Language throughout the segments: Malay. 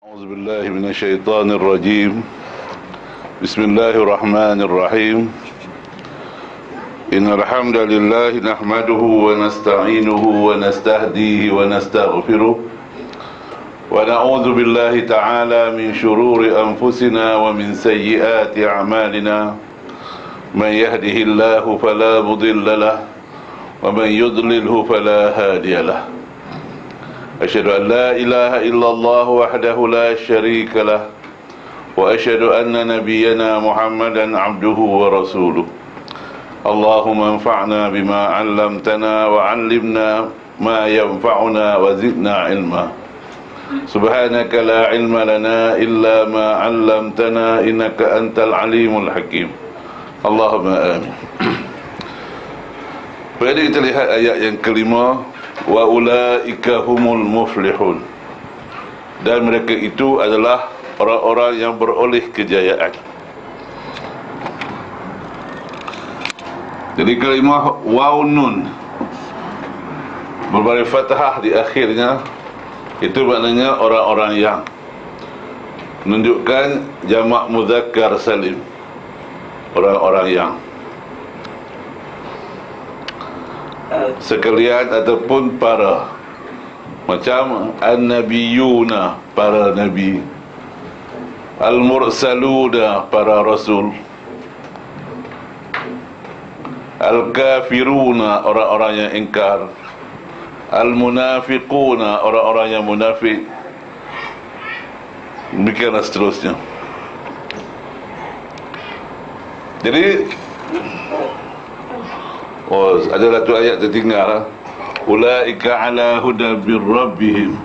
أعوذ بالله من الشيطان الرجيم. بسم الله الرحمن الرحيم. إن الحمد لله نحمده ونستعينه ونستهديه ونستغفره ونعوذ بالله تعالى من شرور أنفسنا ومن سيئات أعمالنا. من يهده الله فلا مضل له ومن يضلله فلا هادي له. أشهد أن لا إله إلا الله وحده لا شريك له وأشهد أن نبينا محمدا عبده ورسوله. اللهم انفعنا بما علمتنا وعلمنا ما ينفعنا وزدنا علما. سبحانك لا علم لنا إلا ما علمتنا إنك أنت العليم الحكيم. اللهم آمين. Jadi kita lihat ayat yang kelima, wa ulaika humul muflihun, dan mereka itu adalah orang-orang yang beroleh kejayaan. Jadi kalimah waw nun berbaris fathah di akhirnya, itu maknanya orang-orang yang, menunjukkan jamak muzakkar salim, orang-orang yang sekalian ataupun para, macam an-nabiyuna, para nabi, al-mursaluna, para rasul, al-kafiruna, orang-orang yang ingkar, al-munafiquna, orang-orang yang munafik. Demikianlah seterusnya. Jadi ada satu ayat tertinggal, ulaika ala huda bir rabbihim.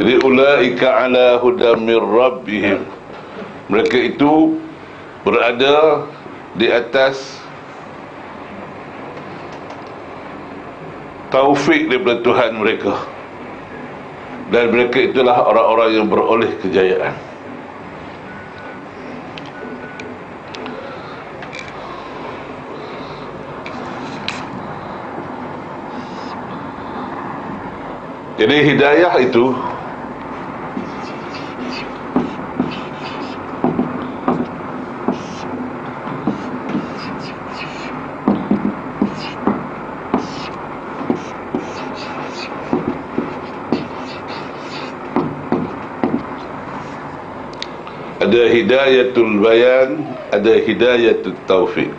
Jadi ulaika ala huda mir rabbihim, mereka itu berada di atas taufik daripada Tuhan mereka, dan mereka itulah orang-orang yang beroleh kejayaan. Jadi hidayah itu ada hidayatul bayan, ada hidayatul taufik.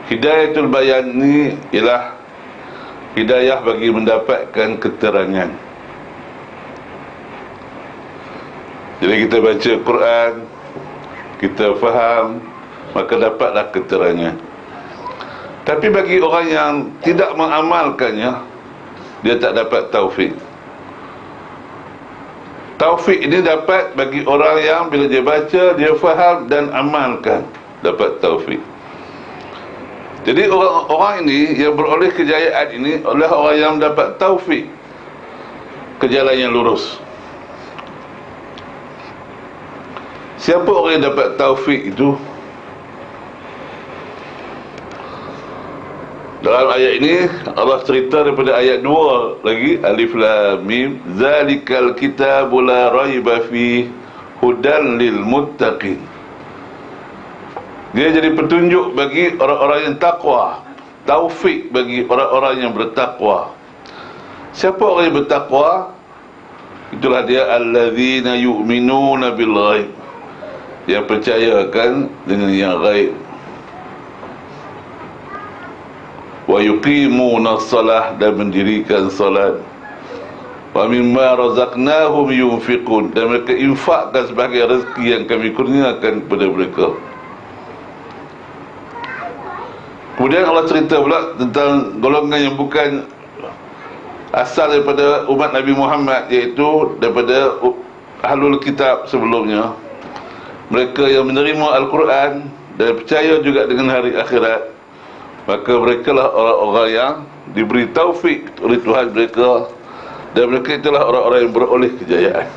Hidayatul bayan ni ialah hidayah bagi mendapatkan keterangan. Jadi kita baca Quran, kita faham, maka dapatlah keterangan. Tapi bagi orang yang tidak mengamalkannya, dia tak dapat taufik. Taufik ini dapat bagi orang yang bila dia baca, dia faham dan amalkan, dapat taufik. Jadi orang ini yang beroleh kejayaan ini adalah orang yang dapat taufik ke jalan yang lurus. Siapa orang yang dapat taufik itu? Dalam ayat ini Allah cerita daripada ayat 2 lagi, alif lam mim, zalikal kitabu la raiba fi hudan lil muttaqin. Dia jadi petunjuk bagi orang-orang yang takwa, taufik bagi orang-orang yang bertakwa. Siapa orang yang bertakwa? Itulah dia allazina yu'minuna bil ghaib, yang percayakan dengan yang ghaib, wa yuqimuna as-salah, dan mendirikan salat, wa mimma razaqnahum yunfiqun, dan mereka infakkan sebagai rezeki yang kami kurniakan kepada mereka. Kemudian Allah cerita pula tentang golongan yang bukan asal daripada umat Nabi Muhammad, iaitu daripada ahlul kitab sebelumnya. Mereka yang menerima Al-Quran dan percaya juga dengan hari akhirat, maka mereka lah orang-orang yang diberi taufik oleh Tuhan mereka, dan mereka itulah orang-orang yang beroleh kejayaan.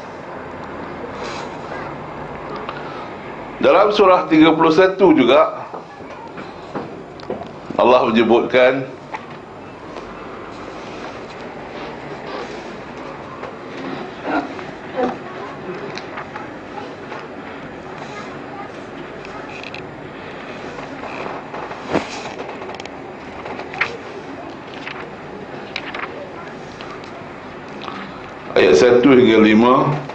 Dalam surah 31 juga Allah menyebutkan ayat 1 hingga 5.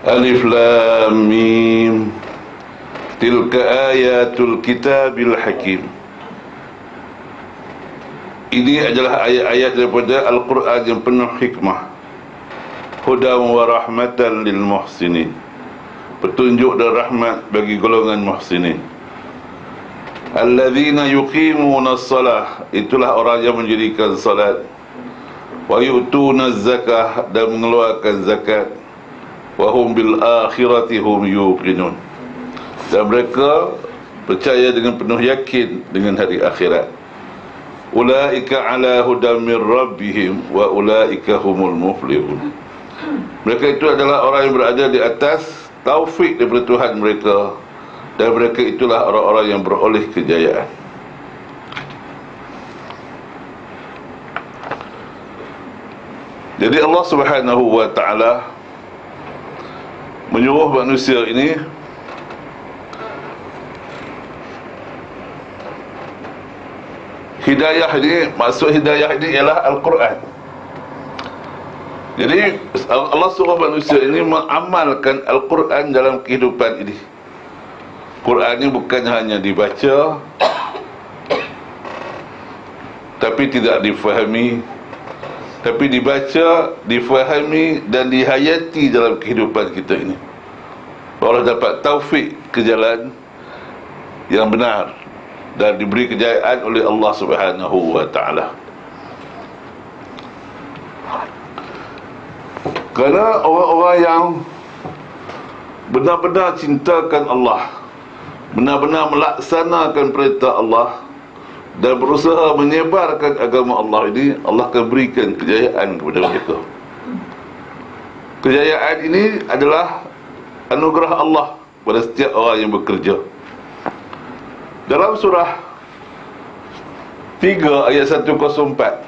Alif Lam Mim. Tilka ayatul kitabil hakim. Ini adalah ayat-ayat daripada Al-Quran yang penuh hikmah. Hudan wa rahmatan lil muhsinin. Petunjuk dan rahmat bagi golongan muhsinin. Alladzina yuqimuna as-salah. Itulah orang yang mendirikan salat. Wa yu'tuna az-zakah, dan mengeluarkan zakat. Wa hum bil akhirati hum yuqinun. Dan mereka percaya dengan penuh yakin dengan hari akhirat. Ulaika ala hudan min rabbihim wa ulaika humul muflihun. Mereka itu adalah orang yang berada di atas taufik daripada Tuhan mereka, dan mereka itulah orang-orang yang beroleh kejayaan. Jadi Allah Subhanahu wa ta'ala menyuruh manusia ini hidayah ini, maksud hidayah ini ialah Al-Quran. Jadi Allah suruh manusia ini mengamalkan Al-Quran dalam kehidupan ini. Quran ini bukan hanya dibaca tapi tidak difahami, tapi dibaca, difahami dan dihayati dalam kehidupan kita ini. Allah dapat taufik ke jalan yang benar dan diberi kejayaan oleh Allah Subhanahu wa ta'ala. Kerana orang-orang yang benar-benar cintakan Allah, benar-benar melaksanakan perintah Allah dan berusaha menyebarkan agama Allah ini, Allah akan berikan kejayaan kepada mereka. Kejayaan ini adalah anugerah Allah pada setiap orang yang bekerja. Dalam surah 3 ayat 104,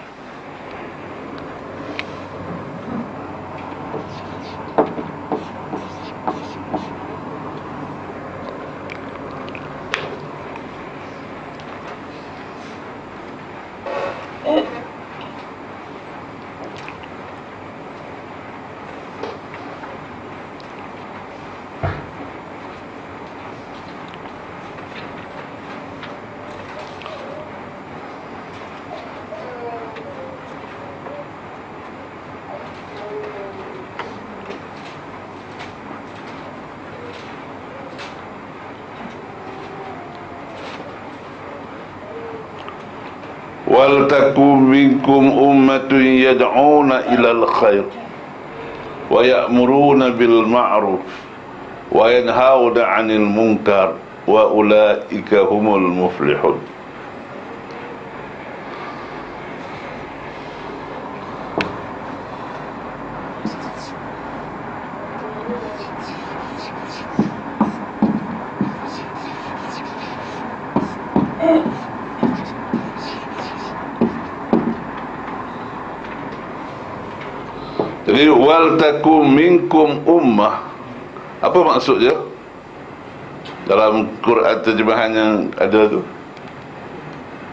wal takum minkum ummatun yad'una ilal khair wa ya'muruna bil ma'ruf wa yanhauna 'anil munkar wa ulaika humul muflihun. Jadi wal takum minkum ummah, Apa maksud dia dalam Quran terjemahan yang ada tu?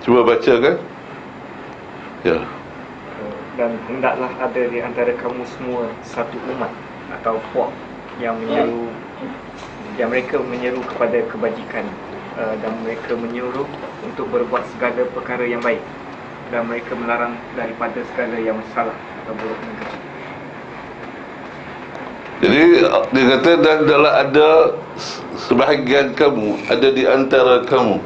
Cuba baca kan? Ya. Dan hendaklah ada di antara kamu semua satu umat atau puak yang mereka menyeru kepada kebajikan, dan mereka menyuruh untuk berbuat segala perkara yang baik, dan mereka melarang daripada segala yang salah atau buruk dan kecil. Jadi dia kata, dan adalah ada sebahagian kamu, ada di antara kamu.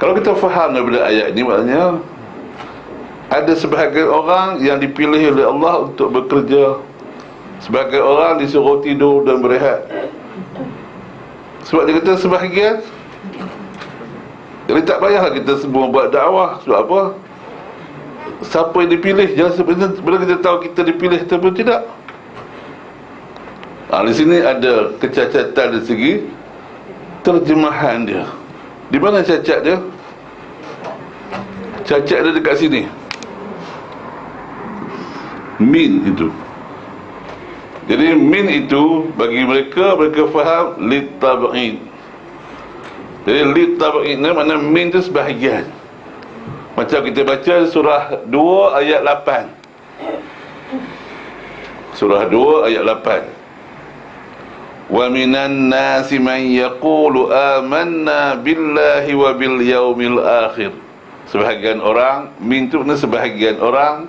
Kalau kita faham daripada ayat ini, maknanya ada sebahagian orang yang dipilih oleh Allah untuk bekerja, sebahagian orang disuruh tidur dan berehat. Sebab dia kata sebahagian, jadi tak payahlah kita semua buat dakwah. Sebab apa? Siapa yang dipilih, jangan sebenarnya bila kita tahu kita dipilih ataupun tidak. Di sini ada kecacatan dari segi terjemahan dia. Di mana cacat dia? Cacat dia dekat sini, min itu. Jadi min itu bagi mereka faham litab'id. Jadi litab'id ni makna min tu sebahagian. Macam kita baca surah 2 ayat 8. Surah 2 ayat 8. Wa minan nasi man yaqulu amanna billahi wa bil yaumil akhir. Sebahagian orang, min tu makna sebahagian orang,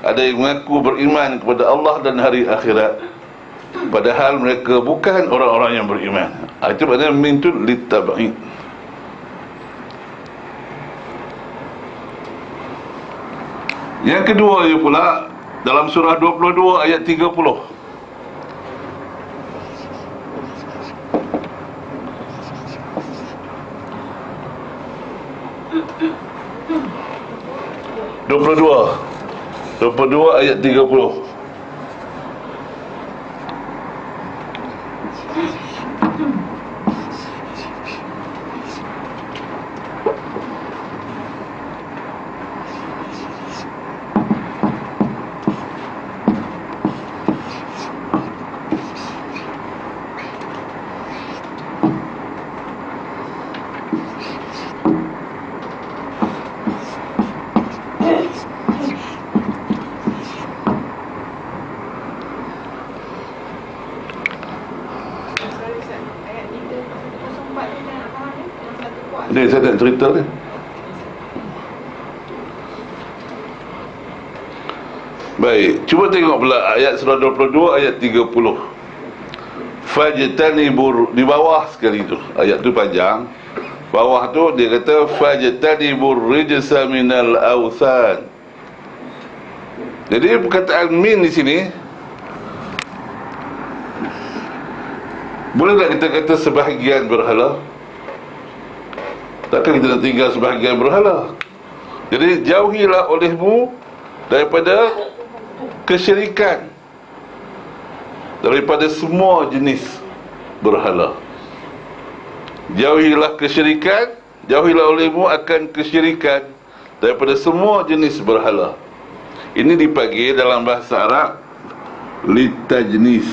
ada yang mengaku beriman kepada Allah dan hari akhirat, padahal mereka bukan orang-orang yang beriman. Itu maknanya min tu litab'id. Yang kedua ia pula dalam surah 22 ayat 30. Dua puluh dua ayat 30. Ni saya nak cerita ni. Baik, cuba tengok pula ayat surah 22 ayat 30. Fajtanibur, di bawah sekali tu. Ayat tu panjang. Bawah tu dia kata fajtanibur rijsa minal awthan. Jadi perkataan min di sini, boleh tak kita kata sebahagian berhala? Takkan kita nak tinggal sebahagian berhala. Jadi jauhilah olehmu daripada kesyirikan, daripada semua jenis berhala. Jauhilah kesyirikan, jauhilah olehmu akan kesyirikan daripada semua jenis berhala. Ini dipanggil dalam bahasa Arab litajnis.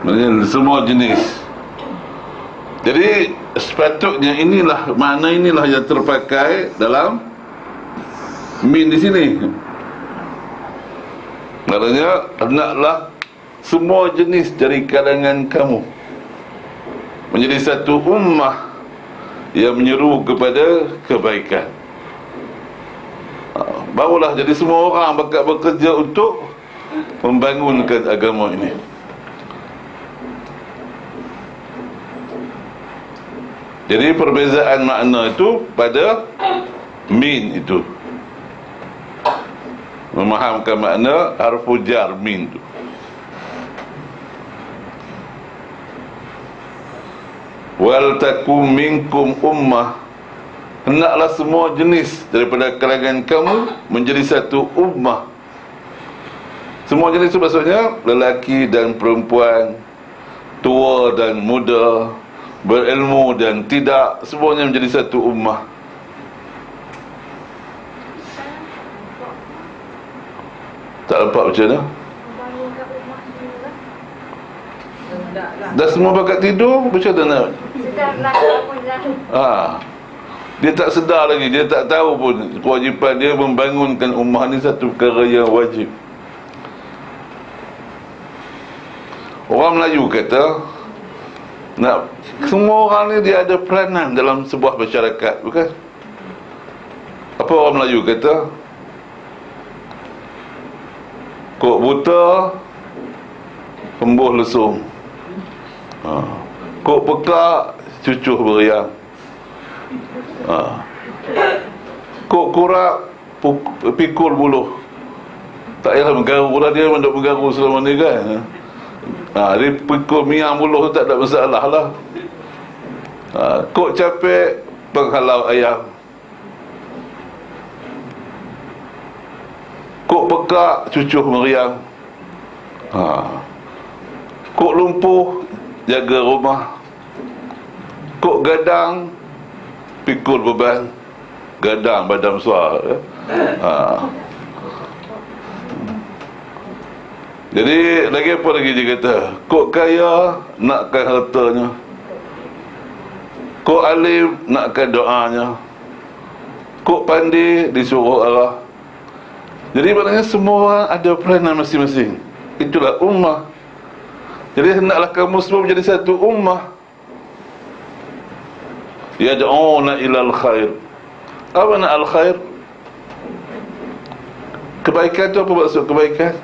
Maksudnya semua jenis. Jadi sepatutnya inilah, makna inilah yang terpakai dalam min di sini. Maknanya hendaklah semua jenis dari kalangan kamu menjadi satu ummah yang menyeru kepada kebaikan. Barulah jadi semua orang bakal bekerja untuk membangunkan agama ini. Jadi perbezaan makna itu pada min itu, memahamkan makna harfu jar min itu. Wal takum minkum ummah, hendaklah semua jenis daripada kalangan kamu menjadi satu ummah. Semua jenis itu maksudnya lelaki dan perempuan, tua dan muda, berilmu dan tidak, semuanya menjadi satu ummah. Tak nampak macam mana? Dah semua bakat tidur, macam mana nak? Dia tak sedar lagi, dia tak tahu pun kewajipan dia membangunkan ummah ni satu perkara yang wajib. Orang Melayu kata, nak semua orang ni dia ada peranan dalam sebuah masyarakat, bukan? Apa orang Melayu kata? Kok buta, pembuh lesung. Kok pekak, cucuh beriang. Kok kurak, pikul buluh. Tak payah menggaru lah, dia duk menggaru selama ni kan. Dia pikul miang buluh tu tak ada masalah lah. Kok capek, penghalau ayam. Kok pekak, cucuh meriang. Kok lumpuh, jaga rumah. Kok gadang, pikul beban. Gadang badan besar. Jadi lagi apa lagi dia kata? Kok kaya, nakkan hartanya. Kok alim, nakkan doanya. Kok pandai, disuruh arah. Jadi maknanya semua orang ada peranan masing-masing. Itulah ummah. Jadi hendaklah kamu semua menjadi satu ummah. Yad'una ilal khair. Apa makna al-khair? Kebaikan tu apa maksud kebaikan?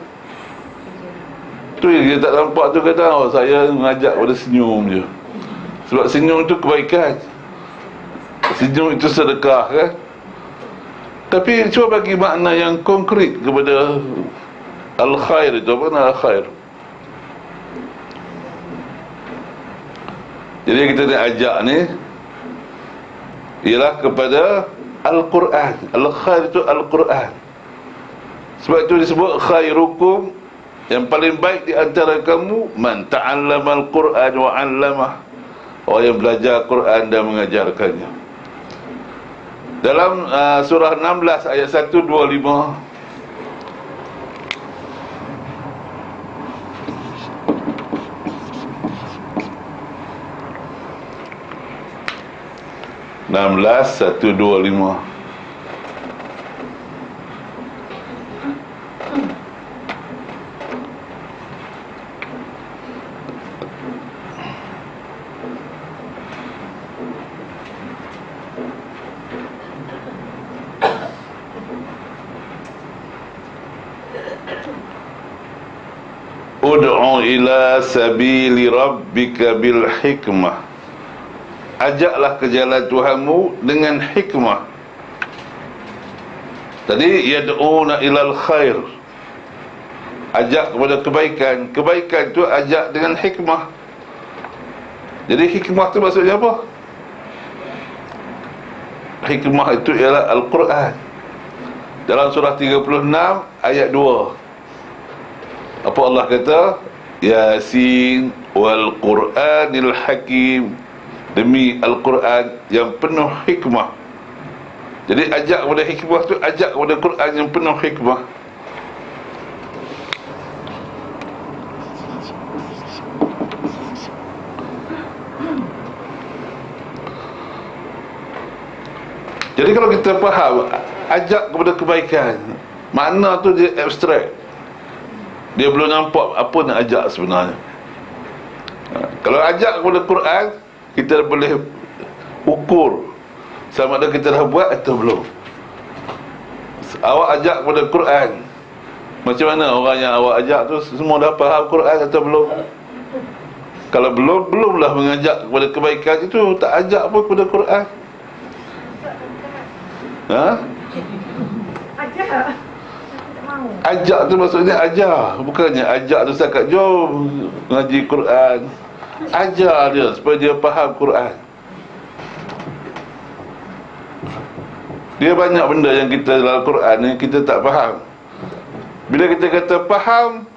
Tu yang dia tak nampak tu, kata saya mengajak pada senyum je. Sebab senyum tu kebaikan. Senyum itu sedekah kan. Tapi cuba bagi makna yang konkret kepada al-khair itu. Apa makna al-khair? Jadi kita nak ajak ni ialah kepada Al-Quran. Al-khair itu Al-Quran. Sebab itu disebut khairukum, yang paling baik di antara kamu, man ta'allama al-Quran wa 'allamah, orang yang belajar Quran dan mengajarkannya. Dalam surah 16 ayat 125, Enam 125. Ud'u ila sabili rabbika bil hikmah. Ajaklah ke jalan Tuhanmu dengan hikmah. Tadi yad'una ilal khair, ajak kepada kebaikan. Kebaikan tu ajak dengan hikmah. Jadi hikmah tu maksudnya apa? Hikmah itu ialah Al-Quran. Dalam surah 36 ayat 2, apa Allah kata? Yasin wal Quranil Hakim, demi Al-Quran yang penuh hikmah. Jadi ajak kepada hikmah tu, ajak kepada Quran yang penuh hikmah. Jadi kalau kita faham ajak kepada kebaikan, makna tu dia abstrak. Dia belum nampak apa nak ajak sebenarnya. Kalau ajak kepada Quran, kita boleh ukur sama ada kita dah buat atau belum. Awak ajak kepada Quran, macam mana orang yang awak ajak tu semua dah faham Quran atau belum? Kalau belumlah mengajak kepada kebaikan, itu tak ajak pun kepada Quran. Ajak tu maksudnya ajar, bukannya ajak tu setakat jom ngaji Quran. Ajar dia supaya dia faham Quran. Dia banyak benda yang kita dalam Quran ni kita tak faham. Bila kita kata faham,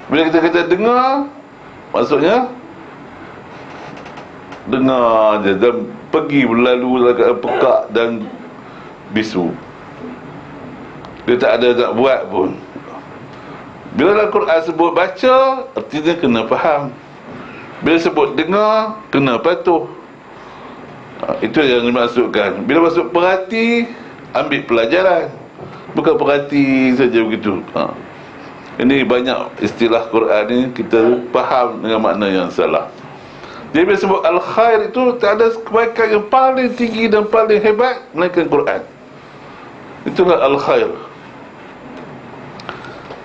bila kita kata dengar, maksudnya dengar je dan pergi berlalu dekat pekak dan bisu. Dia tak ada nak buat pun. Bila Al-Quran sebut baca, artinya kena faham. Bila sebut dengar, kena patuh. Itu yang dimaksudkan. Bila masuk perhati, ambil pelajaran. Bukan perhati saja begitu. Ini banyak istilah Quran ni kita faham dengan makna yang salah. Dia bila sebut al-khair itu, tak ada kebaikan yang paling tinggi dan paling hebat melainkan Quran. Itulah al-khair.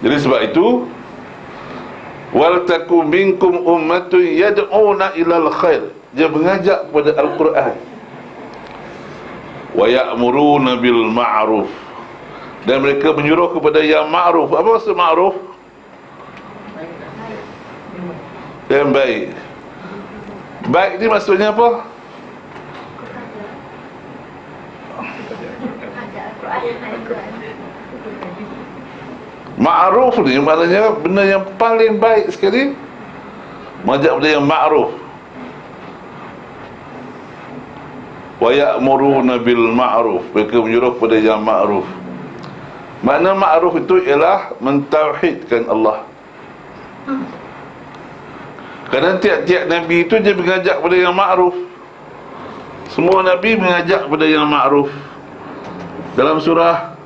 Jadi sebab itu, wal takum minkum ummatun yad'una ilal khair. Dia mengajak kepada Al-Quran. Wa ya'muruna bil ma'ruf. Dan mereka menyuruh kepada yang ma'ruf. Apa maksud ma'ruf? Yang baik. Baik ni maksudnya apa? Ma'ruf ni maknanya benda yang paling baik sekali. Mengajak kepada yang ma'ruf. Wa ya'muruna bil ma'ruf. Mereka menyuruh kepada yang ma'ruf. Makna ma'ruf itu ialah mentauhidkan Allah. Kerana tiap-tiap Nabi itu dia mengajak kepada yang ma'ruf. Semua Nabi mengajak kepada yang ma'ruf. Dalam surah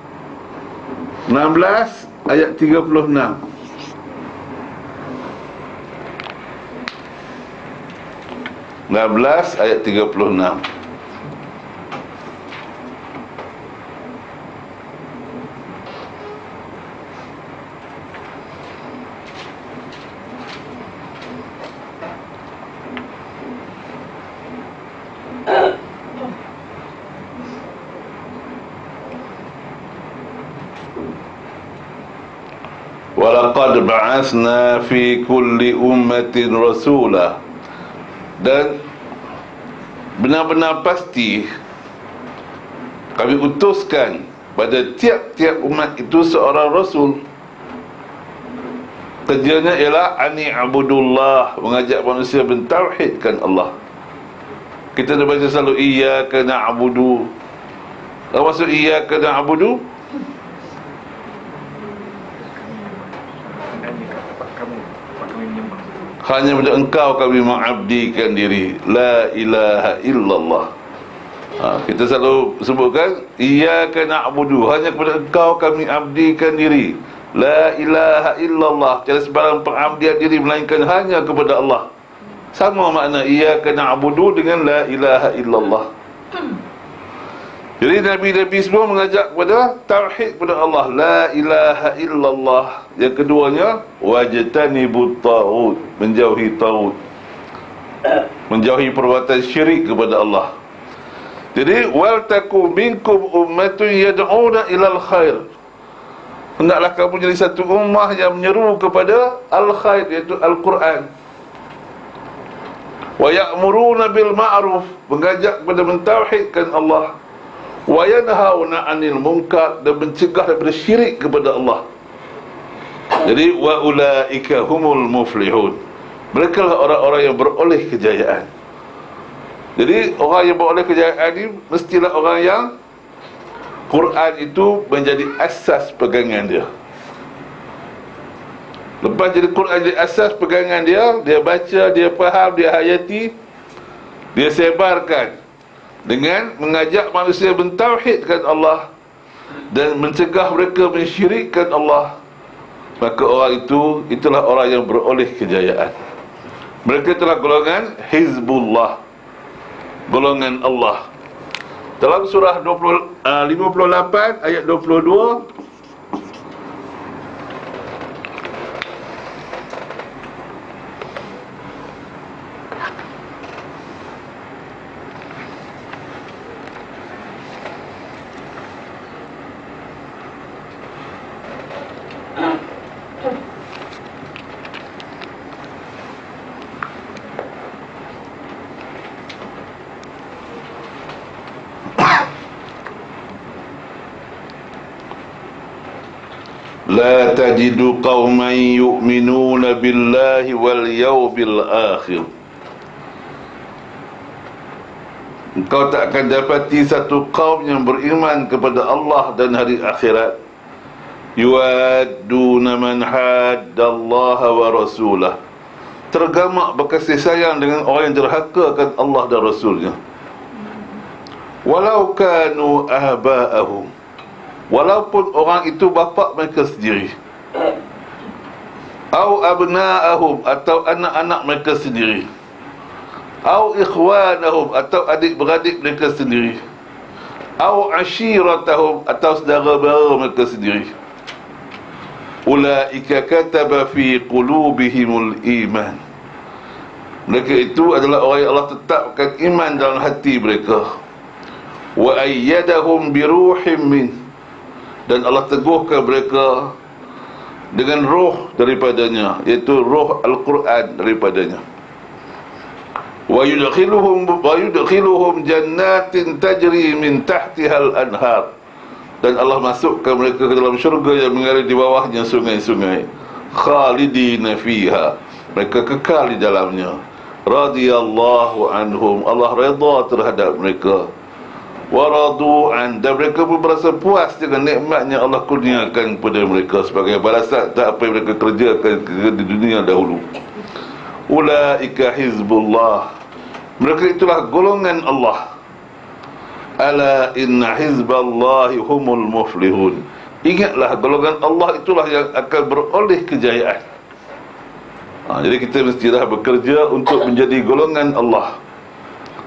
16 ayat 36. Ayat 36. Walaqad ba'atsna fi kulli ummatin rasulah. Dan benar-benar pasti kami utuskan pada tiap-tiap umat itu seorang rasul. Kerjanya ialah ani'budullah, mengajak manusia mentauhidkan Allah. Kita dah baca selalu iyyaka na'budu. Apa maksud iyyaka na'budu? Hanya pada engkau kami mengabdikan diri. La ilaha illallah. Kita selalu sebutkan iyyaka na'budu, hanya kepada engkau kami abdikan diri. La ilaha illallah, tiada sebarang pengabdian diri melainkan hanya kepada Allah. Sama makna iyyaka na'budu dengan la ilaha illallah. Jadi Nabi-Nabi semua mengajak kepada tauhid kepada Allah, la ilaha illallah. Yang keduanya, wajtanibut taghut, menjauhi taghut, menjauhi perbuatan syirik kepada Allah. Jadi wal takum minkum ummatun yad'una ilal khair. Hendaklah kamu jadi satu ummah yang menyeru kepada al-khair, iaitu Al-Quran. Wa ya'muruna bil ma'ruf, mengajak kepada mentauhidkan Allah. Wa yanhauna 'anil munkar, dan mencegah daripada syirik kepada Allah. Jadi wa ulaika humul muflihun, mereka lah orang-orang yang beroleh kejayaan. Jadi orang yang beroleh kejayaan ni mestilah orang yang Quran itu menjadi asas pegangan dia. Lepas jadi Quran jadi asas pegangan dia, dia baca, dia faham, dia hayati, dia sebarkan dengan mengajak manusia mentauhidkan Allah dan mencegah mereka mensyirikkan Allah. Maka orang itu, itulah orang yang beroleh kejayaan. Mereka itulah golongan Hizbullah, golongan Allah. Dalam surah 58 ayat 22, la tajidu qauman yu'minuna billahi wal yawmil akhir engkau tak akan dapati satu kaum yang beriman kepada Allah dan hari akhirat yuwadduna man haddallaha wa rasulah, tergamak berkasih sayang dengan orang yang derhaka akan Allah dan Rasulnya, walau kanu ahba'ahum, walaupun orang itu bapa mereka sendiri, au abna'ahum, atau anak-anak mereka sendiri, au ikhwanahum, atau adik-beradik mereka sendiri, au ashiratahum, atau saudara-mara mereka sendiri. Ulaika kataba fi qulubihimul iman, mereka itu adalah orang yang Allah tetapkan iman dalam hati mereka. Wa ayyadahum biruhim min, dan Allah teguhkan mereka dengan roh daripadanya, iaitu roh Al-Quran daripadanya. Wa yudkhiluhum jannatin tajri min tahtihal anhar, dan Allah masukkan mereka ke dalam syurga yang mengalir di bawahnya sungai-sungai. Khalidina fiha, mereka kekal di dalamnya. Radiyallahu anhum, Allah redha terhadap mereka. Waradu an, dan mereka pun berasa puas dengan nikmat yang Allah kurniakan kepada mereka sebagai balasan tak apa yang mereka kerjakan di dunia dahulu. Ulaika hizbullah, mereka itulah golongan Allah. Ala inna hizballahi humul muflihun, ingatlah golongan Allah itulah yang akan beroleh kejayaan. Jadi kita mestilah bekerja untuk menjadi golongan Allah,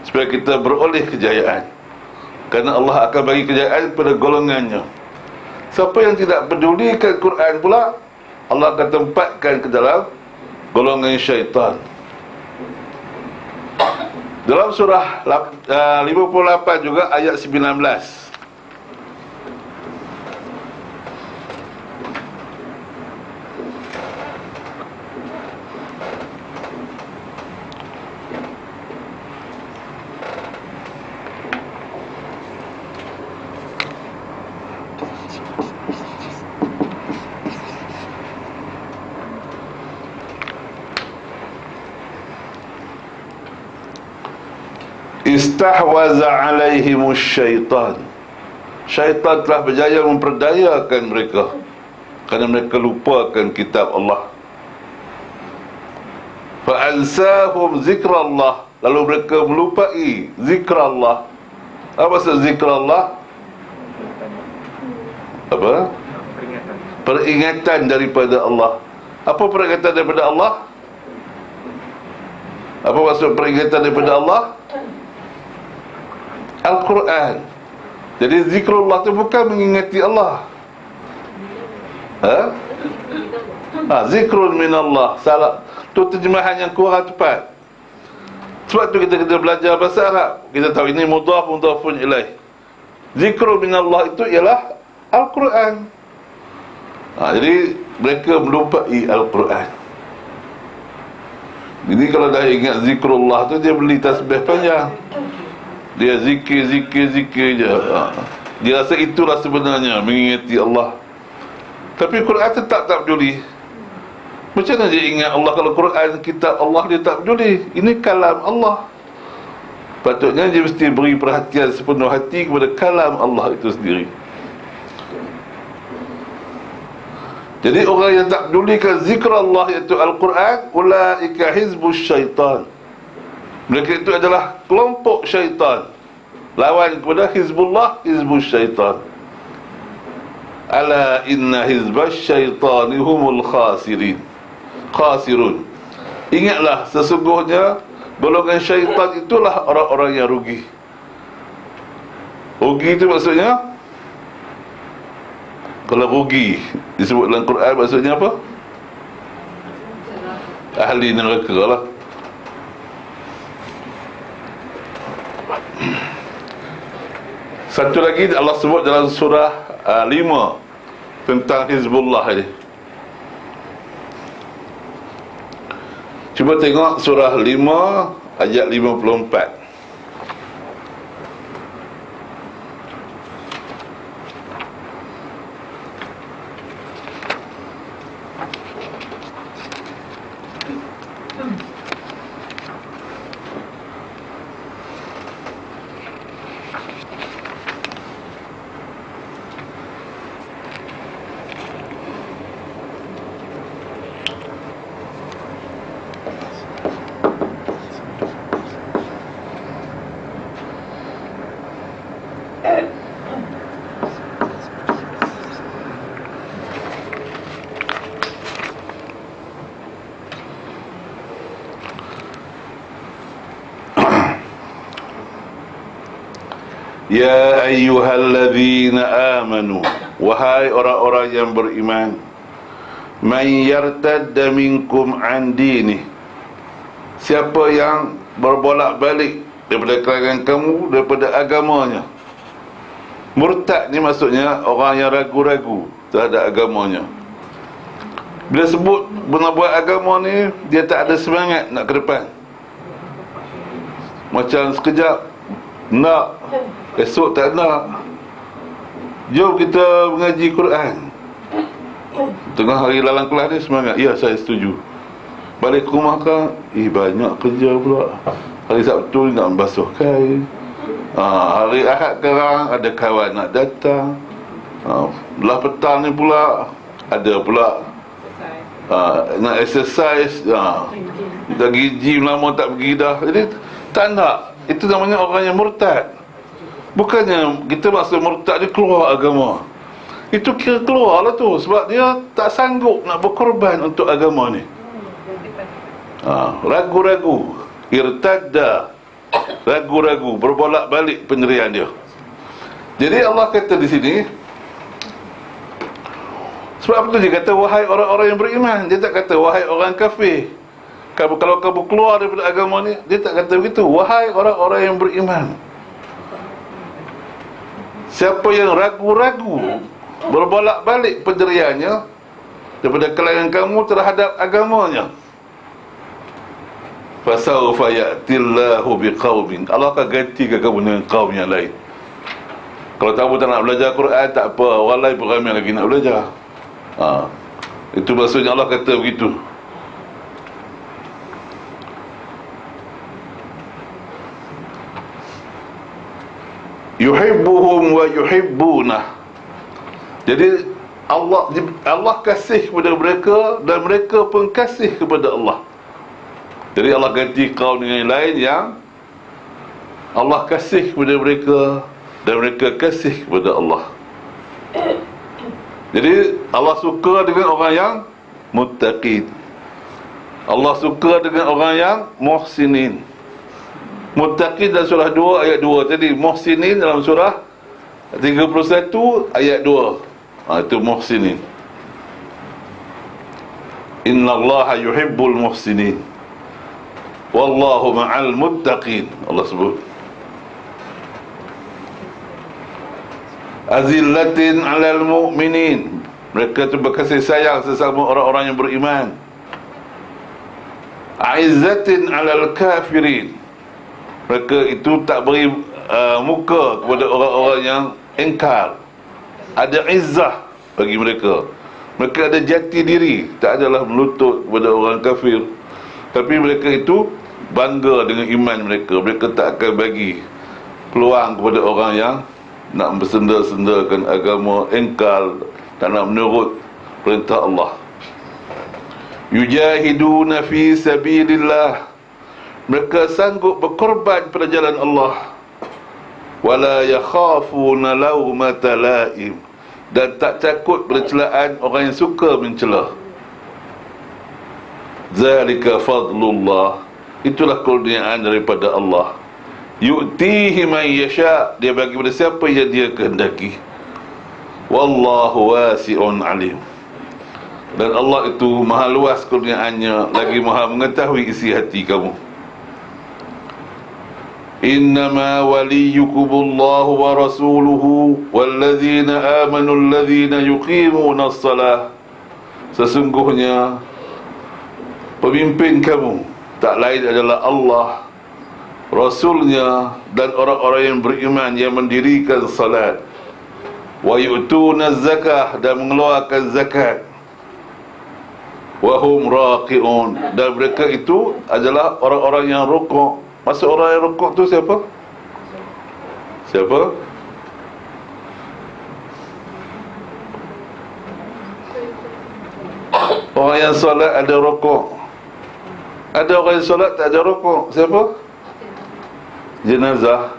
supaya kita beroleh kejayaan, kerana Allah akan bagi kejayaan kepada golongannya. Siapa yang tidak pedulikan Quran pula, Allah akan tempatkan ke dalam golongan syaitan. Dalam surah 58 juga ayat 19, istahwaza alaihimus syaitan, syaitan telah berjaya memperdayakan mereka kerana mereka lupakan kitab Allah. Fa'ansahum zikrallah, lalu mereka melupai zikrallah. Apa maksud zikrallah? Apa? Peringatan daripada Allah. Apa peringatan daripada Allah? Apa maksud peringatan daripada Allah? Al-Quran. Jadi zikrullah itu bukan mengingati Allah. Zikrun minallah. Salah. Itu terjemahan yang kurang tepat. Sebab tu kita belajar bahasa Arab, kita tahu ini mudhafun ilaih. Zikrun minallah itu ialah Al-Quran. Jadi mereka melupai Al-Quran. Jadi kalau dah ingat zikrullah tu, dia beli tasbih panjang, dia zikir je. Dia rasa itulah sebenarnya mengingati Allah. Tapi Quran tetap tak peduli. Macam mana dia ingat Allah kalau Quran kitab Allah dia tak peduli? Ini kalam Allah. Patutnya dia mesti beri perhatian sepenuh hati kepada kalam Allah itu sendiri. Jadi orang yang tak pedulikan zikr Allah, iaitu Al-Quran, ulaika hizbus syaitan, mereka itu adalah kelompok syaitan. Lawan kepada hizbullah, hizbus syaitan. Ala inna hizbas syaitani humul khasirun. Ingatlah, sesungguhnya golongan syaitan itulah orang-orang yang rugi. Rugi itu maksudnya, kalau rugi disebut dalam Quran maksudnya apa? Ahli neraka lah. Satu lagi Allah sebut dalam surah 5 tentang Hizbullah ini. Cuba tengok surah 5 ayat 54. Ya ayyuhalladzina amanu, wahai orang-orang yang beriman, man yartadda minkum an dini, siapa yang berbolak-balik daripada kalangan kamu daripada agamanya. Murtad ni maksudnya orang yang ragu-ragu terhadap agamanya. Bila sebut nak buat agama ni, dia tak ada semangat nak ke depan. Macam sekejap nak, esok tak nak. Jom kita mengaji Quran. Tengah hari lalang kelas ni semangat, ya saya setuju. Balik ke rumah kan, banyak kerja pula. Hari Sabtu nak membasuh kain. Hari Ahad sekarang ada kawan nak datang. Belah petang ni pula ada pula nak exercise. Lagi gym lama tak pergi dah. Jadi tak nak. Itu namanya orang yang murtad. Bukannya kita maksud murtad dia keluar agama. Itu kira keluar lah tu, sebab dia tak sanggup nak berkorban untuk agama ni. Ragu-ragu, irtadda, ragu-ragu, berbolak-balik pendirian dia. Jadi Allah kata di sini, sebab itu dia kata wahai orang-orang yang beriman. Dia tak kata wahai orang kafir. Kalau kamu keluar daripada agama ni, dia tak kata begitu. Wahai orang-orang yang beriman. Siapa yang ragu-ragu, berbolak-balik pendiriannya daripada kalangan kamu terhadap agamanya, fasawfa ya'tillahu biqaumin, Allah akan gantikan kamu dengan kaum yang lain. Kalau kamu tak nak belajar Quran, tak apa, orang lain pun ramai lagi nak belajar. Itu maksudnya Allah kata begitu. Yuhibbuhum wa yuhibbunah. Jadi Allah kasih kepada mereka dan mereka pun kasih kepada Allah. Jadi Allah ganti kaum dengan yang lain yang Allah kasih kepada mereka dan mereka kasih kepada Allah. Jadi Allah suka dengan orang yang muttaqin. Allah suka dengan orang yang muhsinin. Muttaqin dalam surah 2 ayat 2 tadi, muhsinin dalam surah 31 ayat 2. Itu muhsinin. Innallaha yuhibbul muhsinin. Wallahu ma'al muttaqin. Allah sebut. Azillatin 'alal mu'minin. Mereka tu berkasih sayang sesama orang-orang yang beriman. Aizzatin 'alal kafirin. Mereka itu tak beri muka kepada orang-orang yang engkar. Ada izzah bagi mereka. Mereka ada jati diri, tak adalah melutut kepada orang kafir. Tapi mereka itu bangga dengan iman mereka. Mereka tak akan bagi peluang kepada orang yang nak bersenda-sendakan agama, engkar, tak nak menurut perintah Allah. Yujahiduna fi sabilillah. Mereka sanggup berkorban pada jalan Allah. Wala yakhafuna lawmata laim. Dan tak takut bercelaan orang yang suka mencela. Zalika fadlullah. Itulah kurniaan daripada Allah. Yu'tihi man yasha. Dia bagi pada siapa yang dia kehendaki. Wallahu wasi'un alim. Dan Allah itu maha luas kurniaannya, lagi maha mengetahui isi hati kamu. Innama waliyukumullahu wa rasuluhu wallazina amanu allazina yuqimuna as-salah. Sesungguhnya pemimpin kamu tak lain adalah Allah, Rasulnya, dan orang-orang yang beriman yang mendirikan salat. Wa yu'tuna zakah, dan mengeluarkan zakat. Wa hum raqi'un, dan mereka itu adalah orang-orang yang rukuk. Maksud orang yang rukuk tu siapa? Siapa? Orang yang solat ada rukuk. Ada orang yang solat tak ada rukuk. Siapa? Jenazah.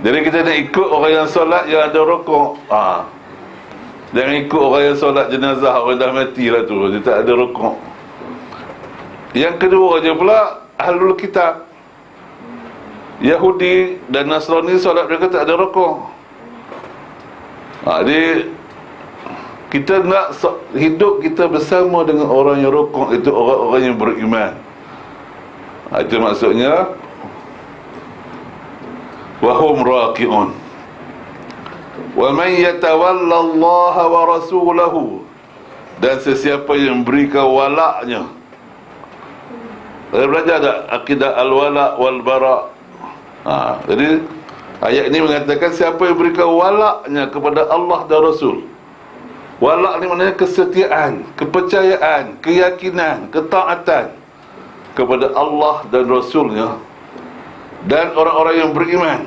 Jadi kita nak ikut orang yang solat yang ada rukuk. Jangan ikut orang yang solat jenazah, orang dah mati lah tu, dia tak ada rukuk. Yang kedua je pula, ahlul kitab. Yahudi dan Nasrani solat mereka tak ada rukuk. Jadi kita nak hidup kita bersama dengan orang yang rukuk, itu orang-orang yang beriman. Itu maksudnya wahum raki'un. Wa man yatawalla Allah wa rasulahu, dan sesiapa yang berikan walaknya. Saya belajar tak akidah al-wala' wal-bara'. Jadi ayat ini mengatakan siapa yang berikan walaknya kepada Allah dan Rasul. Walak ni maknanya kesetiaan, kepercayaan, keyakinan, ketaatan kepada Allah dan Rasulnya dan orang-orang yang beriman.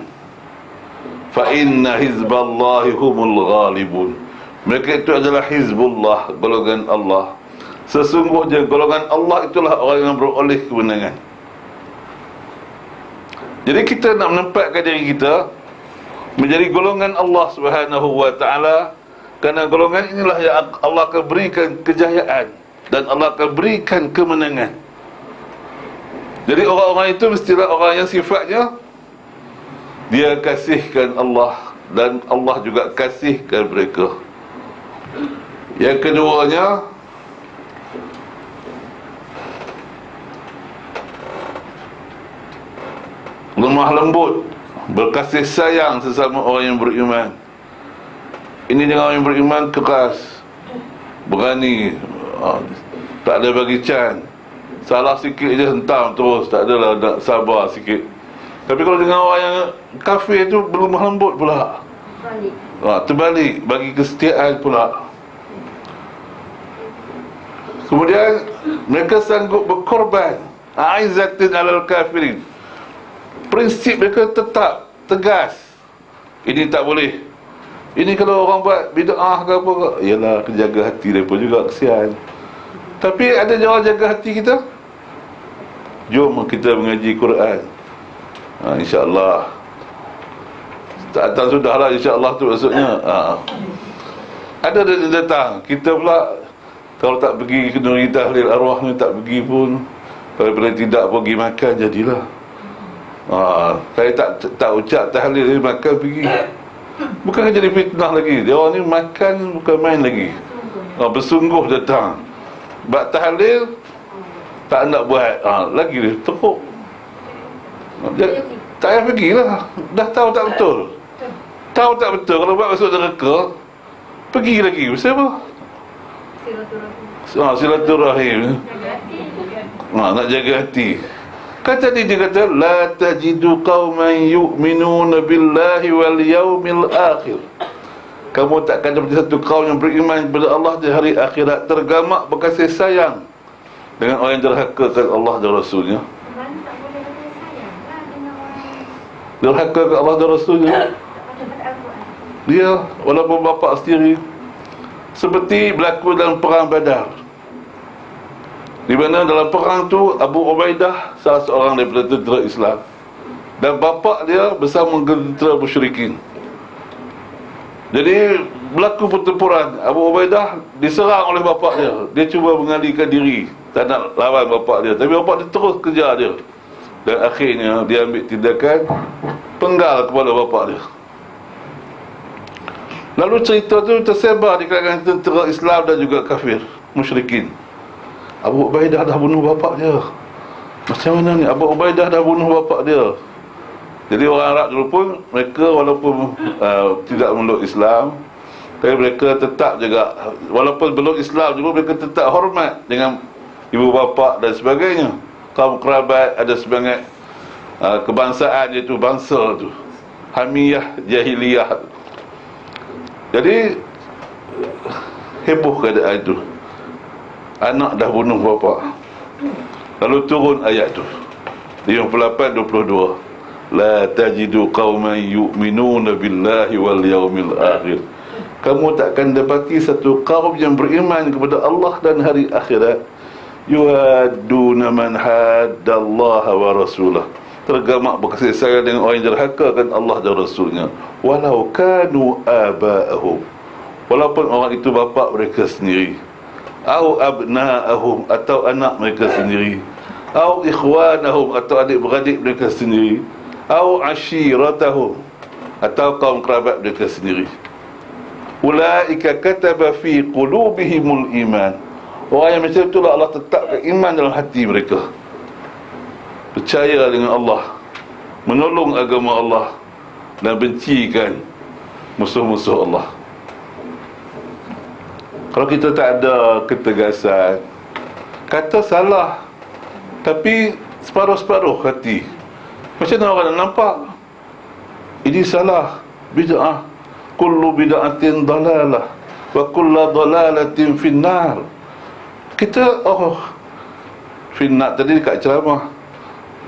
Fa inna hizballahi humul ghalibun. Mereka itu adalah hizbullah, golongan Allah. Sesungguhnya golongan Allah itulah orang yang beroleh kemenangan. Jadi kita nak menempatkan diri kita menjadi golongan Allah Subhanahu wa ta'ala, kerana golongan inilah yang Allah akan berikan kejayaan dan Allah akan berikan kemenangan. Jadi orang-orang itu mestilah orang yang sifatnya dia kasihkan Allah dan Allah juga kasihkan mereka. Yang keduanya, lemah lembut, berkasih sayang sesama orang yang beriman. Ini dengan orang yang beriman keras, berani, tak ada bagi can. Salah sikit je hentam terus, tak adalah nak sabar sikit. Tapi kalau dengan orang yang kafir tu berlemah lembut pula, terbalik, bagi kesetiaan pula. Kemudian mereka sanggup berkorban, aizzatin alal kafirin. Prinsip mereka tetap tegas. Ini tak boleh. Ini kalau orang buat bid'ah ke apa ke, yalah, jaga hati mereka juga, kesian. Tapi ada orang jaga hati kita. Jom kita mengaji Quran. InsyaAllah. Tak datang sudah lah, insyaAllah tu maksudnya. Ada dia datang, kita pula kalau tak pergi ke nuri tahlil arwah ni, tak pergi pun. Kalau bila tidak pergi makan, jadilah. Saya tak ucap tahlil, makan pergi. Bukan jadi fitnah lagi. Dia orang ni makan bukan main lagi. Bersungguh datang. Bak tahlil tak nak buat, lagi dia teruk. Tak payah pergilah. Dah tahu tak betul. Tahu tak betul, kalau buat masuk neraka, pergi lagi. Sebab apa? Silaturahim. Nak jaga hati. Kan tadi dia kata la tajidu qauman yu'minuna billahi wal yaumil akhir. Kamu takkan dapat satu kaum yang beriman kepada Allah di hari akhirat, tergamak berkasih sayang dengan orang yang derhakakan Allah dan Rasulnya. Derhaka ke Allah dan Rasulnya. Dia walaupun bapa sendiri, seperti berlaku dalam perang Badar, di mana dalam perang tu Abu Ubaidah salah seorang daripada tentera Islam, dan bapa dia bersama tentera musyrikin. Jadi berlaku pertempuran. Abu Ubaidah diserang oleh bapa dia. Dia cuba mengalihkan diri, tak nak lawan bapa dia, tapi bapa dia terus kejar dia. Dan akhirnya dia ambil tindakan penggal kepala bapa dia. Lalu cerita tu tersebar di kalangan tentera Islam dan juga kafir musyrikin. Abu Ubaidah dah bunuh bapa dia. Macam mana ni? Abu Ubaidah dah bunuh bapa dia. Jadi orang Arab dulu pun, mereka walaupun tidak meluk Islam, tapi mereka tetap juga, walaupun belum Islam dulu, mereka tetap hormat dengan ibu bapa dan sebagainya. Kaum kerabat, ada sebagai kebangsaan, iaitu bangsa tu, hamiyah jahiliyah. Jadi heboh keadaan itu. Anak dah bunuh bapa. Lalu turun ayat tu 58-22. La tajidu qauman yu'minuna billahi wal yaumil akhir. Kamu takkan dapati satu kaum yang beriman kepada Allah dan hari akhirat, yuhadduna man haddallaha wa rasulah, tergamak berkasih sayang dengan orang yang derhakakan Allah dan Rasulnya, walau kanu aba'ahum, walaupun orang itu bapa mereka sendiri, au abna'ahum, atau anak mereka sendiri, au ikhwanahum, atau adik-beradik mereka sendiri, au ashiratahu, atau kaum kerabat mereka sendiri. Ulaika kataba fi qulubihimul iman. Orang yang macam itulah Allah tetapkan iman dalam hati mereka, percaya dengan Allah, menolong agama Allah, dan bencikan musuh-musuh Allah. Kalau kita tak ada ketegasan, kata salah tapi separuh-separuh hati, macam mana orang nak nampak ini salah? Bid'ah, kullu bid'atin dalalah wa kullu dalalatin finnar. Kita finnar tadi dekat ceramah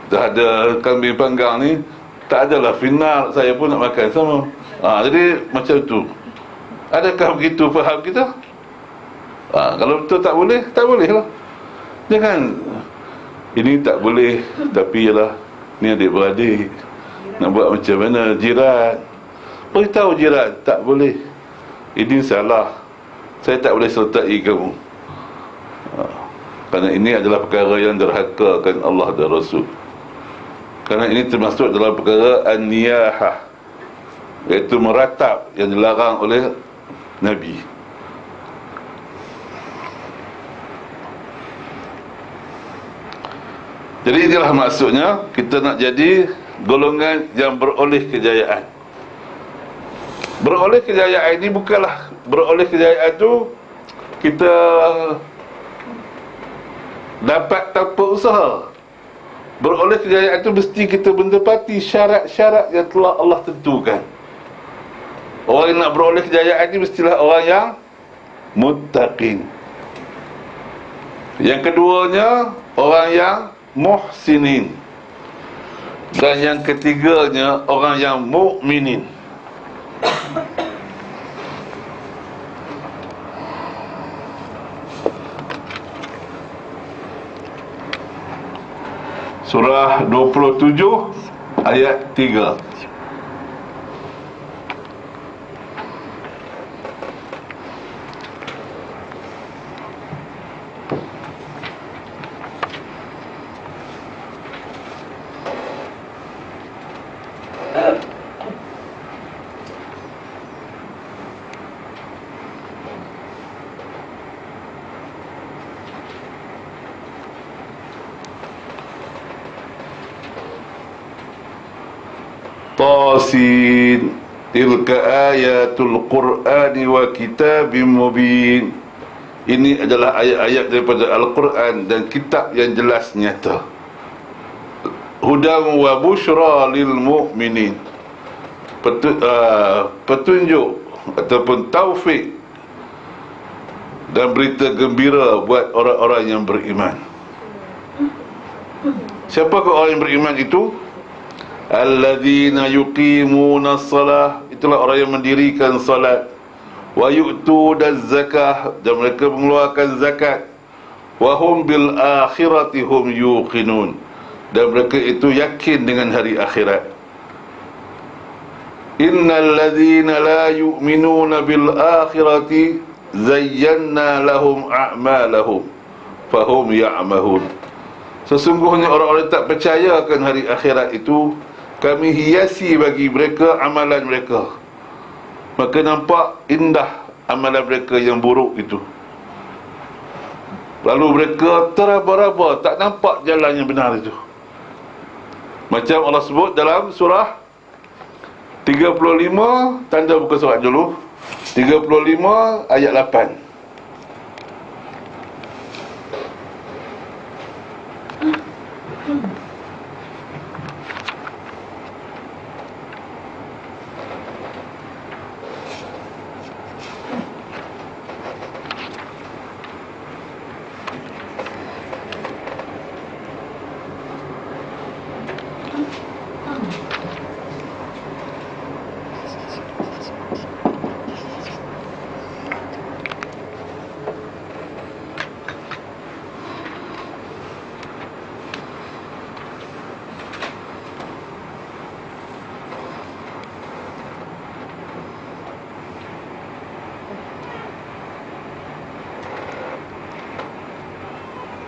dah ada kambing panggang ni, tak adalah finnar, saya pun nak makan sama. Jadi macam tu. Adakah begitu faham kita? Kalau betul tak boleh, tak boleh lah. Jangan ini tak boleh, tapi ialah ni adik-beradik, nak buat macam mana? Jiran, beritahu jiran tak boleh, ini salah, saya tak boleh sertai kamu, kerana ini adalah perkara yang derhakakan Allah dan Rasul. Kerana ini termasuk dalam perkara an-niyahah, iaitu meratap, yang dilarang oleh Nabi. Jadi inilah maksudnya kita nak jadi golongan yang beroleh kejayaan. Beroleh kejayaan ini bukanlah beroleh kejayaan tu kita dapat tanpa usaha. Beroleh kejayaan itu mesti kita mendapati syarat-syarat yang telah Allah tentukan. Orang yang nak beroleh kejayaan ini mestilah orang yang muttaqin. Yang keduanya orang yang muhsinin, dan yang ketiganya orang yang mukminin. Surah 27 ayat 3. Tasin, tilka ayatul Qur'ani wa kitabim mubin. Ini adalah ayat-ayat daripada Al-Quran dan kitab yang jelas nyata. Hudan wa bushra lil mu'minin, petunjuk ataupun taufik dan berita gembira buat orang-orang yang beriman. Siapakah orang yang beriman itu? Alladzina yuqimuna as-salah, itulah orang yang mendirikan salat. Wa yu'tuna zakah, dan mereka mengeluarkan zakat. Wa hum bil akhirati hum yuqinun, dan mereka itu yakin dengan hari akhirat. Innal ladzina la yu'minuna bil akhirati zayyana lahum a'malahum fahum ya'mahun. Sesungguhnya orang-orang tak percaya akan hari akhirat itu, kami hiasi bagi mereka amalan mereka, maka nampak indah amalan mereka yang buruk itu. Lalu mereka teraba-raba, tak nampak jalan yang benar itu. Macam Allah sebut dalam surah 35, tanda buka surat dulu, 35 ayat 8.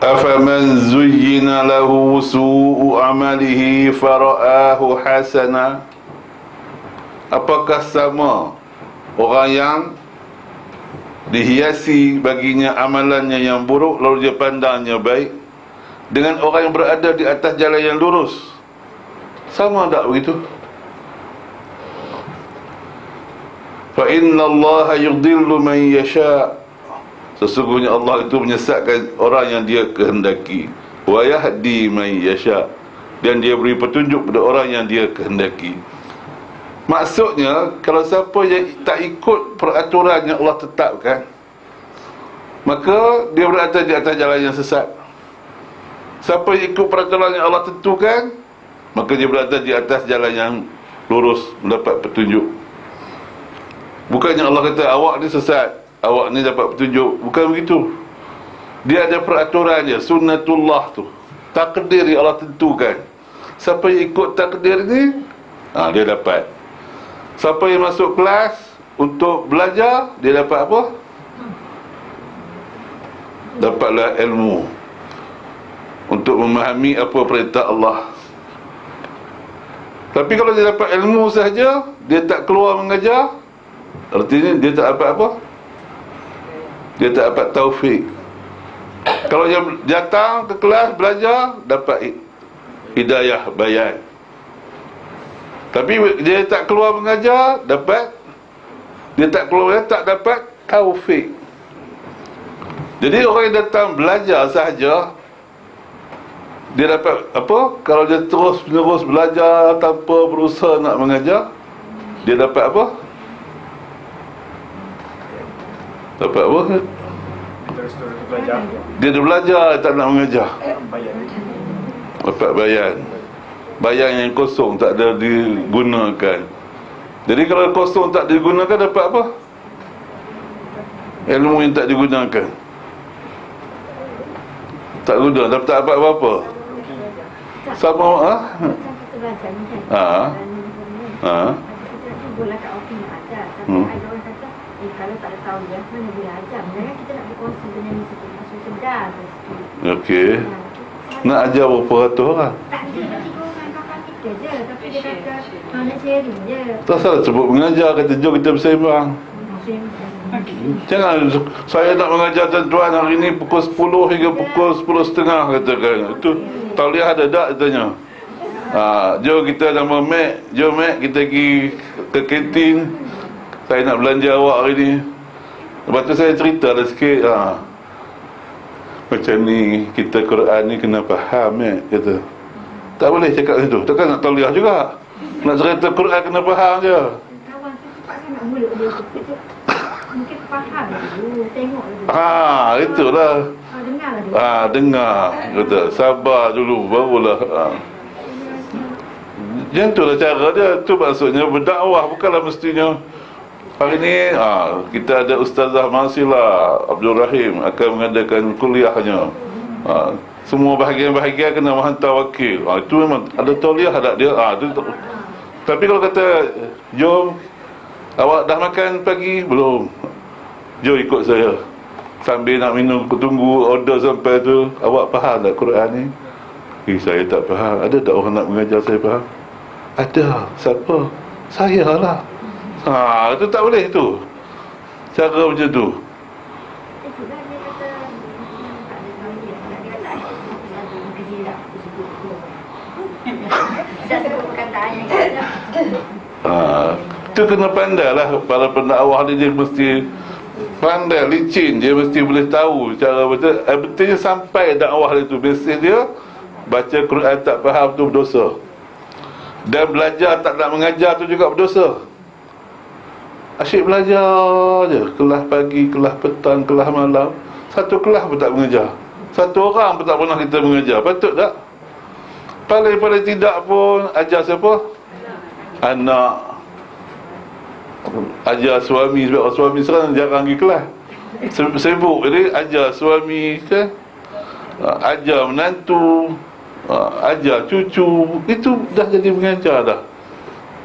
Afaman zuyyina lahu su'u amalihi fara'ahu hasana. Apakah sama orang yang dihiasi baginya amalannya yang buruk lalu dia pandangnya baik dengan orang yang berada di atas jalan yang lurus? Sama tak begitu? Fa inna Allah yudhillu man yasha. Sesungguhnya Allah itu menyesatkan orang yang dia kehendaki. Wa yahdi man yasha. Dan dia beri petunjuk pada orang yang dia kehendaki. Maksudnya, kalau siapa yang tak ikut peraturan yang Allah tetapkan, maka dia berada di atas jalan yang sesat. Siapa yang ikut peraturan yang Allah tentukan, maka dia berada di atas jalan yang lurus, mendapat petunjuk. Bukannya Allah kata awak ni sesat, awak ni dapat petunjuk. Bukan begitu. Dia ada peraturan dia, sunnatullah tu, takdir yang Allah tentukan. Siapa yang ikut takdir ni, dia dapat. Siapa yang masuk kelas untuk belajar, dia dapat apa? Dapatlah ilmu untuk memahami apa perintah Allah. Tapi kalau dia dapat ilmu sahaja, dia tak keluar mengajar, artinya dia tak dapat apa? Dia tak dapat taufik. Kalau dia datang ke kelas belajar, dapat hidayah bayan. Tapi dia tak keluar mengajar, dapat. Dia tak keluar, tak dapat taufik. Jadi orang yang datang belajar sahaja, dia dapat apa? Kalau dia terus menerus belajar tanpa berusaha nak mengajar, dia dapat apa? Dapat apa? Terus belajar. Dia dah belajar, tak nak mengajar, dapat bayan. Bayan yang kosong, tak ada digunakan. Jadi kalau kosong tak digunakan, dapat apa? Ilmu yang tak digunakan, tak guna, tak dapat apa-apa. Sama Bola kat ofis nak ajar. Tapi ada orang kata, kalau tak ada tahu dia, mana boleh ajar. Jangan kita nak berkongsi dengan ni sikit. Maksud sedar sikit. Okey. Nak ajar berapa ratus orang? Tak ada 3 orang kakak kita je. Tapi dia kata, nak sharing je. Tak salah sebut mengajar, kata jom kita bersembang. Jangan, saya nak mengajar tuan-tuan hari ni pukul 10 hingga pukul 10.30 katakan. Itu tauliah ada tak katanya. Jom kita nama Mac, jom Mac kita pergi ke kantin, saya nak belanja awak hari ni. Lepas tu saya cerita lah sikit, macam ni kita Quran ni kena faham Mac, kata. Tak boleh cakap macam tu, takkan nak tauliah juga. Nak cerita Quran kena faham je. Kawan tu takkan nak mulut dia tu. Mungkin faham dulu, tengok dulu. Itulah. Dengar lah dia. Dengar, kata sabar dulu barulah. Yang itulah cara dia. Tu maksudnya berdakwah, bukanlah mestinya hari ni kita ada Ustazah Marsilah Abdul Rahim akan mengadakan kuliahnya. Semua bahagian-bahagian kena menghantar wakil. Itu memang ada tauliah tak dia? Tapi kalau kata jom, awak dah makan pagi? Belum. Jom ikut saya. Sambil nak minum, tunggu order sampai tu. Awak faham tak Quran ni? Saya tak faham. Ada tak orang nak mengajar saya faham? Ada. Siapa? Saya lah. Itu tak boleh tu. Cara macam tu. Itu kena pandai lah. Para pendakwah ni dia mesti pandai, licin. Dia mesti boleh tahu cara betul. Betulnya sampai dakwah dia tu, mesej dia baca Quran tak faham tu berdosa. Dan belajar tak nak mengajar tu juga berdosa. Asyik belajar je, kelas pagi, kelas petang, kelas malam. Satu kelas pun tak mengajar, satu orang pun tak pernah kita mengajar. Patut tak? Paling-paling tidak pun ajar siapa? Anak. Ajar suami, sebab suami sekarang jarang pergi kelas, sibuk. Jadi ajar suami kan, ajar menantu, ajar cucu. Itu dah jadi mengajar dah.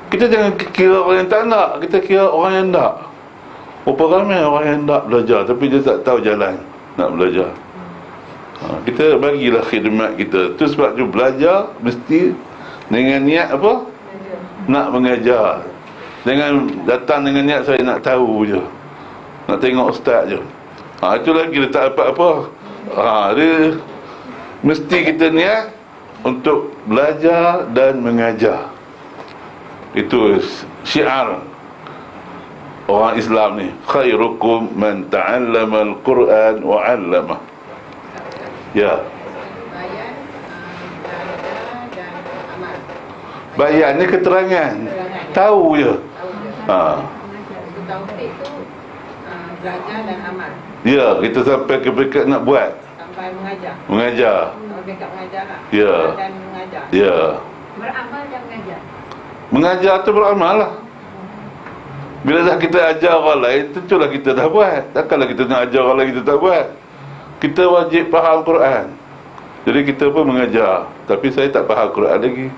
Kita jangan kira orang yang tak nak, kita kira orang yang nak. Berapa ramai orang yang nak belajar tapi dia tak tahu jalan nak belajar. Kita bagilah khidmat kita. Tu sebab tu belajar mesti dengan niat apa? Nak mengajar. Jangan datang dengan niat saya nak tahu je, nak tengok ustaz je. Itu lagi dia tak dapat apa. Dia mesti kita niat untuk belajar dan mengajar. Itu syiar orang Islam ni. Khairukum man ta'allama al-Quran wa 'allamah. Ya. Bayan ni keterangan. Tahu je. Tauhid tu belajar dan amal. Ya, kita sampai ke peringkat nak buat. Sampai mengajar. Mengajar. Sampai peringkat mengajar lah. Ya. Dan mengajar. Ya. Beramal dan mengajar. Mengajar tu beramal lah. Bila dah kita ajar orang lain, tentulah kita dah buat. Takkanlah kita nak ajar orang lain kita tak buat. Kita wajib faham Quran. Jadi kita pun mengajar. Tapi saya tak faham Quran lagi.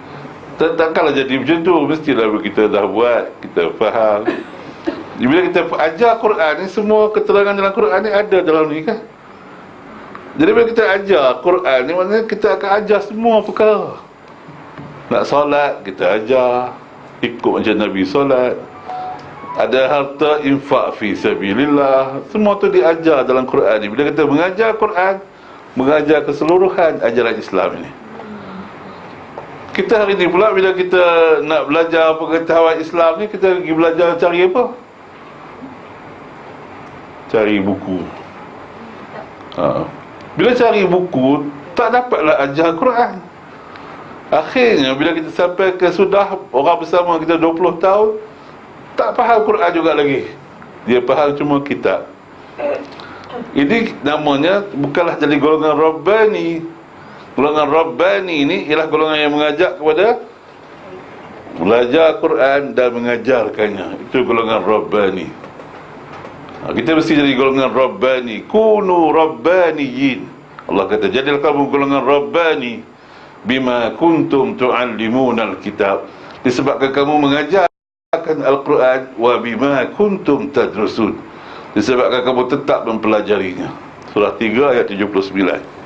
Takkanlah jadi macam tu. Mestilah kita dah buat, kita faham. Bila kita ajar Quran ni, semua keterangan dalam Quran ni ada dalam ni kan. Jadi bila kita ajar Quran ni, maknanya kita akan ajar semua perkara. Nak solat, kita ajar ikut macam Nabi solat. Ada harta, infak fi sabilillah. Semua tu diajar dalam Quran ni. Bila kita mengajar Quran, mengajar keseluruhan ajaran Islam ini. Kita hari ni pula bila kita nak belajar pengetahuan Islam ni, kita pergi belajar cari apa? Cari buku. Bila cari buku, tak dapatlah ajar Quran. Akhirnya bila kita sampai ke sudah orang bersama kita 20 tahun, tak faham Quran juga lagi. Dia faham cuma kitab. Ini namanya bukanlah jadi golongan Rabbani. Golongan Rabbani ini ialah golongan yang mengajak kepada belajar Quran dan mengajarkannya. Itu golongan Rabbani. Kita mesti jadi golongan Rabbani. Kunu Rabbaniyin. Allah kata, jadilah kamu golongan Rabbani bima kuntum tu'allimunal kitab. Disebabkan kamu mengajarkan Al-Quran, wa bima kuntum tadrusun. Disebabkan kamu tetap mempelajarinya. Surah 3 ayat 79.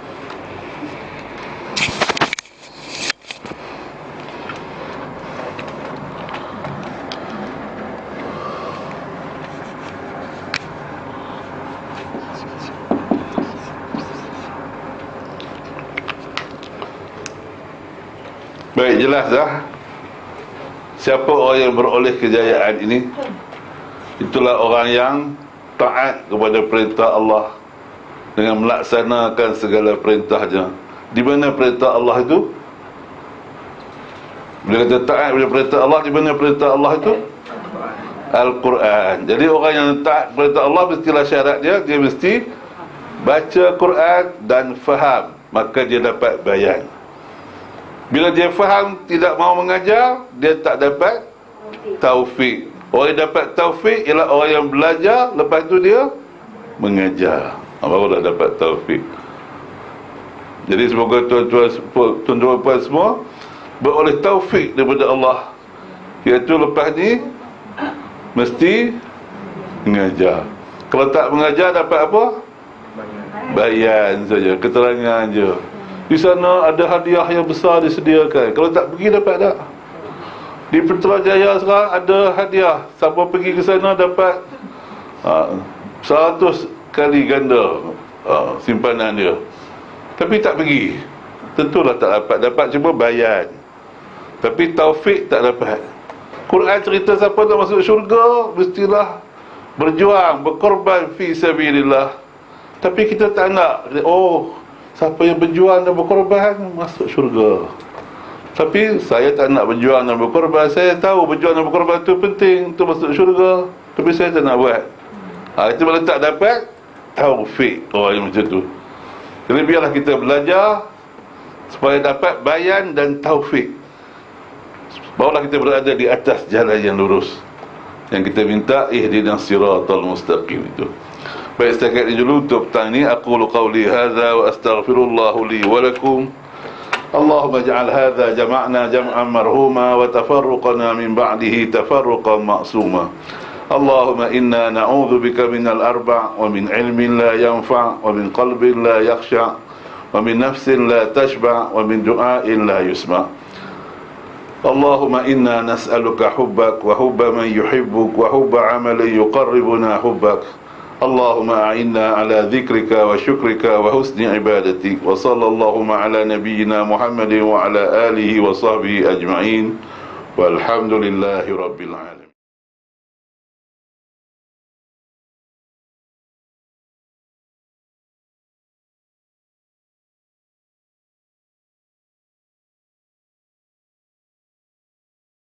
Baik, jelas dah siapa orang yang beroleh kejayaan ini. Itulah orang yang taat kepada perintah Allah dengan melaksanakan segala perintahnya. Di mana perintah Allah itu? Bila kita taat kepada perintah Allah, di mana perintah Allah itu? Al-Quran. Jadi orang yang taat perintah Allah, mestilah syarat dia mesti baca Quran dan faham, maka dia dapat bayan. Bila dia faham tidak mau mengajar, dia tak dapat taufik. Orang yang dapat taufik ialah orang yang belajar, lepas tu dia mengajar. Barulah dapat taufik. Jadi semoga tuan-tuan puan semua beroleh taufik daripada Allah, iaitu lepas ni mesti mengajar. Kalau tak mengajar dapat apa? Bayan saja, keterangan je. Di sana ada hadiah yang besar disediakan. Kalau tak pergi dapat tak? Di Putrajaya sekarang ada hadiah. Siapa pergi ke sana dapat 100 kali ganda simpanan dia. Tapi tak pergi, tentulah tak dapat. Dapat cuma bayan, tapi taufik tak dapat. Quran cerita siapa nak masuk syurga, mestilah berjuang, berkorban fi sabilillah. Tapi kita tak nak, siapa yang berjuang dan berkorban masuk syurga. Tapi saya tak nak berjuang dan berkorban. Saya tahu berjuang dan berkorban itu penting untuk masuk syurga, tapi saya tak nak buat. Itu bila tak dapat taufik orang yang macam tu. Jadi biarlah kita belajar supaya dapat bayan dan taufik. Barulah kita berada di atas jalan yang lurus yang kita minta, ihdinas siratal mustaqim itu. Baik, setakat ini dulu untuk petang ini. Aqulu qawli hadza wa astaghfirullahu li wa lakum. Allahumma ja'al hadza jama'na jam'an marhuma wa tafarruqana min ba'dihi tafarruqan ma'suma. Allahumma inna na'udzu bika minal arba' wa min ilmin la yanfa' wa min qalbin la yakhsha' ومن نفس لا تشبع ومن دعاء لا يسمع. اللهم إنا نسألك حبك وحب من يحبك وحب عمل يقربنا حبك. اللهم أعنا على ذكرك وشكرك وحسن عبادتك. وصلى اللهم على نبينا محمد وعلى آله وصحبه أجمعين والحمد لله رب العالمين.